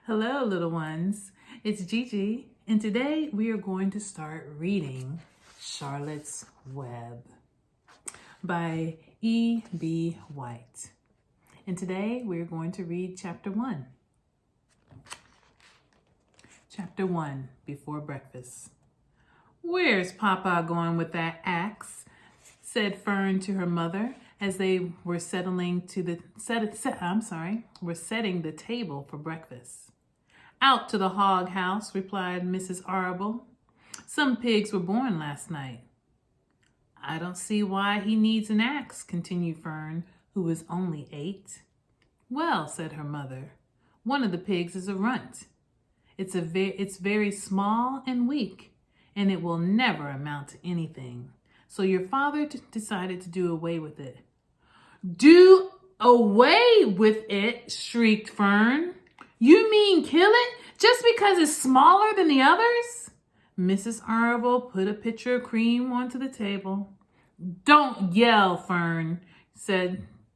Hello, little ones. It's Gigi, and today we are going to start reading Charlotte's Web by E.B. White. And today we are going to read Chapter 1. Chapter 1, Before Breakfast. "Where's Papa going with that axe?" said Fern to her mother as they were setting the table for breakfast. "Out to the hog house," replied Mrs. Arable. "Some pigs were born last night." "I don't see why he needs an axe," continued Fern, who was only 8. "Well," said her mother, "one of the pigs is a runt. It's very small and weak, and it will never amount to anything. So your father decided to do away with it." "Do away with it?" shrieked Fern. "You mean kill it just because it's smaller than the others?" Mrs. Arable put a pitcher of cream onto the table. "Don't yell, Fern,"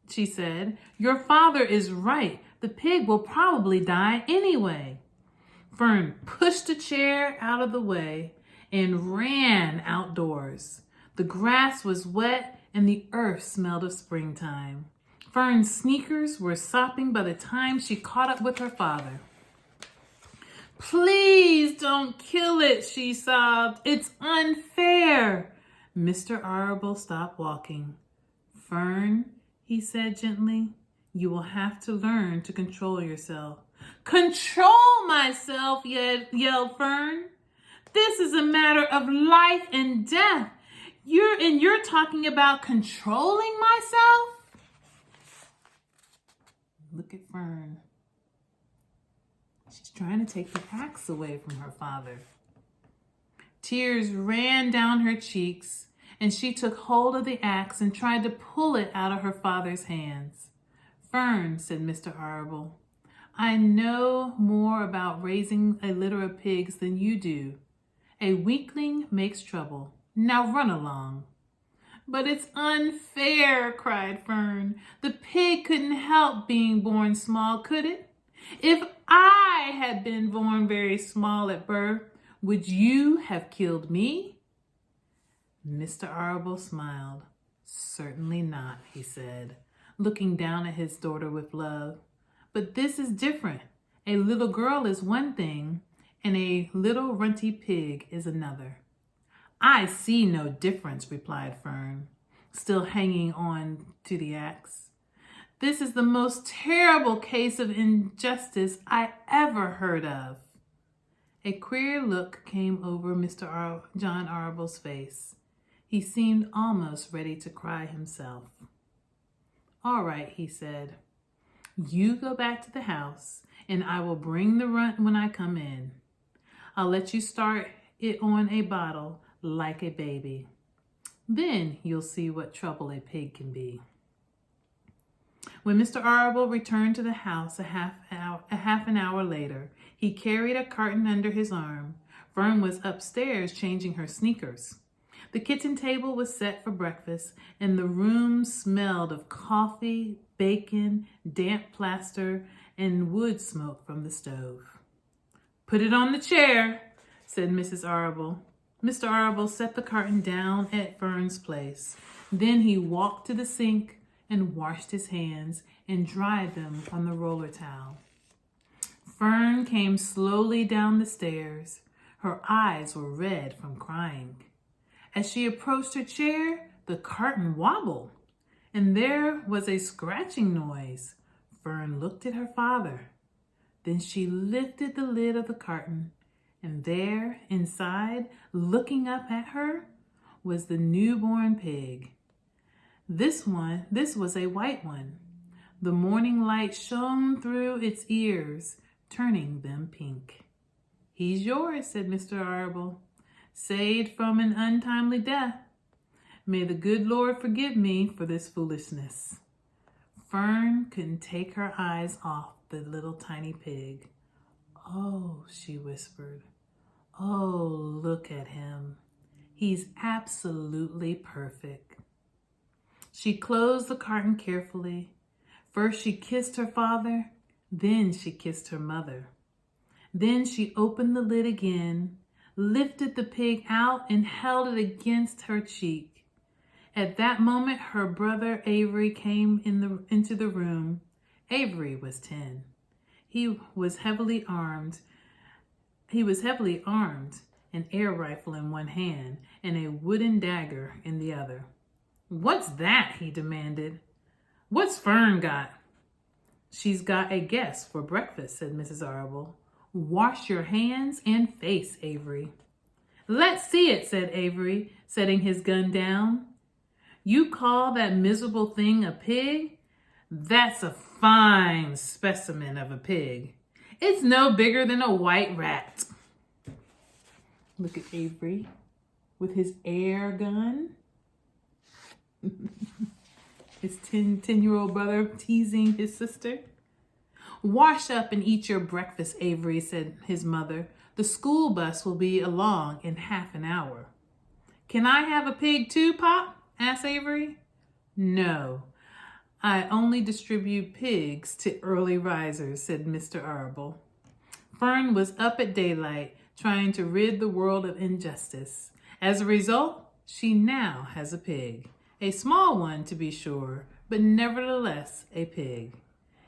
she said. "Your father is right. The pig will probably die anyway." Fern pushed a chair out of the way and ran outdoors. The grass was wet and the earth smelled of springtime. Fern's sneakers were sopping by the time she caught up with her father. "Please don't kill it," she sobbed. "It's unfair." Mr. Arable stopped walking. "Fern," he said gently, "you will have to learn to control yourself." "Control myself?" yelled Fern. "This is a matter of life and death. You're talking about controlling myself?" Look at Fern. She's trying to take the axe away from her father. Tears ran down her cheeks, and she took hold of the axe and tried to pull it out of her father's hands. "Fern," said Mr. Arable, "I know more about raising a litter of pigs than you do. A weakling makes trouble. Now run along." "But it's unfair," cried Fern. "The pig couldn't help being born small, could it? If I had been born very small at birth, would you have killed me?" Mr. Arable smiled. "Certainly not," he said, looking down at his daughter with love. "But this is different. A little girl is one thing, and a little runty pig is another." "I see no difference," replied Fern, still hanging on to the axe. "This is the most terrible case of injustice I ever heard of." A queer look came over Mr. John Arable's face. He seemed almost ready to cry himself. "All right," he said. "You go back to the house, and I will bring the runt when I come in. I'll let you start it on a bottle like a baby. Then you'll see what trouble a pig can be." When Mr. Arable returned to the house a half an hour later, he carried a carton under his arm. Fern was upstairs changing her sneakers. The kitchen table was set for breakfast, and the room smelled of coffee, bacon, damp plaster, and wood smoke from the stove. "Put it on the chair," said Mrs. Arable. Mr. Arable set the carton down at Fern's place. Then he walked to the sink and washed his hands and dried them on the roller towel. Fern came slowly down the stairs. Her eyes were red from crying. As she approached her chair, the carton wobbled, and there was a scratching noise. Fern looked at her father. Then she lifted the lid of the carton, and there, inside, looking up at her, was the newborn pig. This was a white one. The morning light shone through its ears, turning them pink. "He's yours," said Mr. Arable, "saved from an untimely death. May the good Lord forgive me for this foolishness." Fern couldn't take her eyes off the little tiny pig. "Oh," she whispered. "Oh, look at him. He's absolutely perfect." She closed the carton carefully. First she kissed her father, then she kissed her mother. Then she opened the lid again, lifted the pig out, and held it against her cheek. At that moment, her brother Avery came into the room. Avery was 10. He was heavily armed, an air rifle in one hand and a wooden dagger in the other. "What's that?" he demanded. "What's Fern got?" "She's got a guest for breakfast," said Mrs. Arable. "Wash your hands and face, Avery." "Let's see it," said Avery, setting his gun down. "You call that miserable thing a pig? That's a fine specimen of a pig. It's no bigger than a white rat." Look at Avery with his air gun. His 10-year-old brother teasing his sister. "Wash up and eat your breakfast, Avery," said his mother. "The school bus will be along in half an hour." "Can I have a pig too, Pop?" asked Avery. "No, I only distribute pigs to early risers," said Mr. Arable. Fern was up at daylight, trying to rid the world of injustice. As a result, she now has a pig. A small one, to be sure, but nevertheless a pig.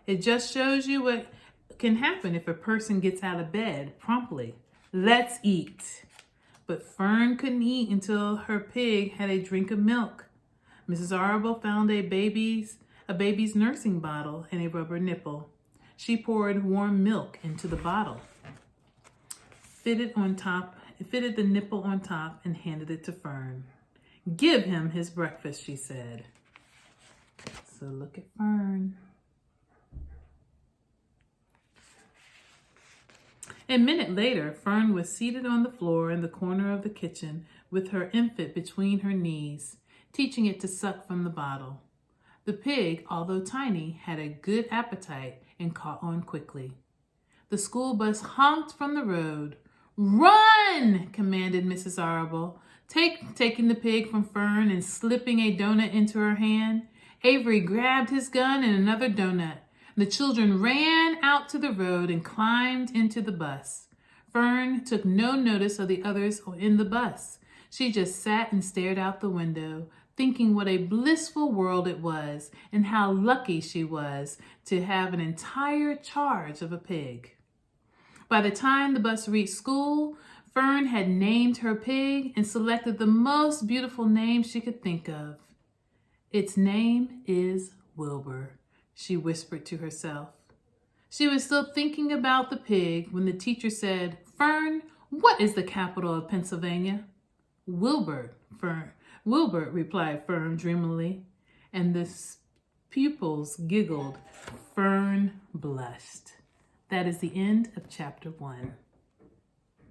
It just shows you what can happen if a person gets out of bed promptly. Let's eat. But Fern couldn't eat until her pig had a drink of milk. Mrs. Arable found a baby's nursing bottle and a rubber nipple. She poured warm milk into the bottle, fitted the nipple on top, and handed it to Fern. "Give him his breakfast," she said. So look at Fern. A minute later, Fern was seated on the floor in the corner of the kitchen with her infant between her knees, teaching it to suck from the bottle. The pig, although tiny, had a good appetite and caught on quickly. The school bus honked from the road. "Run!" commanded Mrs. Arable, taking the pig from Fern and slipping a donut into her hand. Avery grabbed his gun and another donut. The children ran out to the road and climbed into the bus. Fern took no notice of the others in the bus. She just sat and stared out the window, thinking what a blissful world it was and how lucky she was to have an entire charge of a pig. By the time the bus reached school, Fern had named her pig and selected the most beautiful name she could think of. "Its name is Wilbur," she whispered to herself. She was still thinking about the pig when the teacher said, "Fern, what is the capital of Pennsylvania?" "Wilbur," replied Fern dreamily, and the pupils giggled. Fern blushed. That is the end of chapter 1.